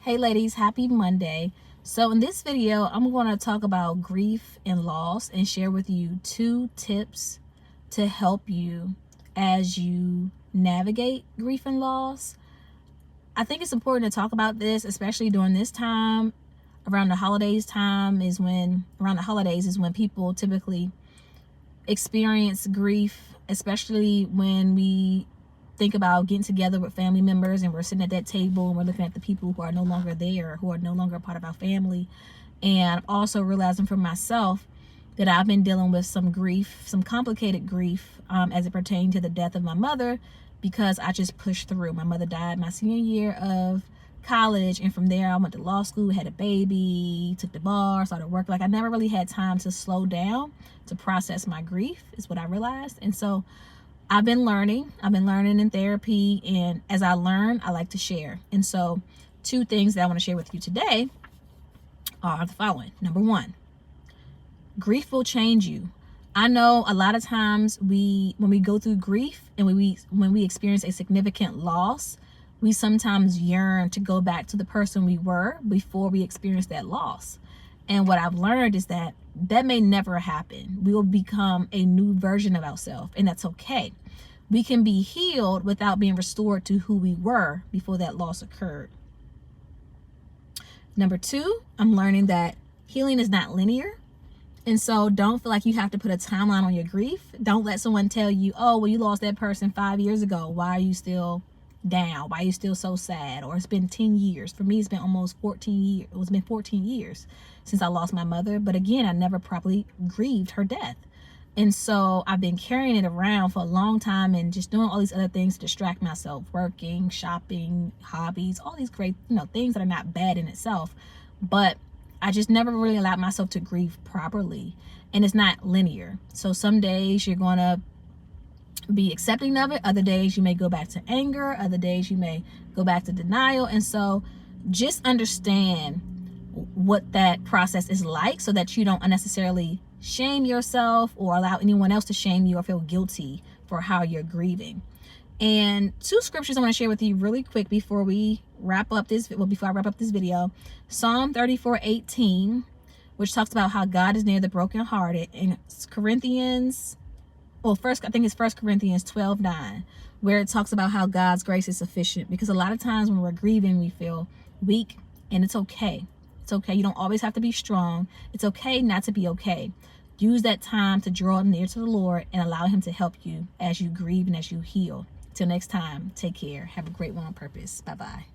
Hey ladies, happy Monday. So in this video, I'm going to talk about grief and loss and share with you 2 tips to help you as you navigate grief and loss. I think it's important to talk about this, especially during this time. Around the holidays is when people typically experience grief, especially when we think about getting together with family members and we're sitting at that table and we're looking at the people who are no longer there, who are no longer a part of our family. And also realizing for myself that I've been dealing with some grief, some complicated grief as it pertained to the death of my mother, because I just pushed through. My mother died my senior year of college, and from there I went to law school, had a baby, took the bar, started work. Like, I never really had time to slow down to process my grief, is what I realized. And so I've been learning in therapy, and as I learn, I like to share. And so 2 things that I want to share with you today are the following. Number 1, grief will change you. I know a lot of times when we go through grief and when we experience a significant loss, we sometimes yearn to go back to the person we were before we experienced that loss. And what I've learned is that may never happen. We will become a new version of ourselves, and that's okay. We can be healed without being restored to who we were before that loss occurred. Number 2, I'm learning that healing is not linear. And so don't feel like you have to put a timeline on your grief. Don't let someone tell you, oh, well, you lost that person 5 years ago. Why are you still down? Why are you still so sad? Or it's been 10 years. For me, it's been almost 14 years. It's been 14 years since I lost my mother. But again, I never properly grieved her death. And so I've been carrying it around for a long time and just doing all these other things to distract myself, working, shopping, hobbies, all these great, things that are not bad in itself. But I just never really allowed myself to grieve properly. And it's not linear. So some days you're going to be accepting of it. Other days you may go back to anger. Other days you may go back to denial. And so just understand what that process is like so that you don't unnecessarily shame yourself or allow anyone else to shame you or feel guilty for how you're grieving. And 2 scriptures I want to share with you really quick before I wrap up this video. Psalm 34:18, which talks about how God is near the brokenhearted, and Corinthians, I think it's 1 Corinthians 12:9, where it talks about how God's grace is sufficient. Because a lot of times when we're grieving, we feel weak, and it's okay. It's okay. You don't always have to be strong. It's okay not to be okay. Use that time to draw near to the Lord and allow him to help you as you grieve and as you heal. Till next time, take care. Have a great one on purpose. Bye-bye.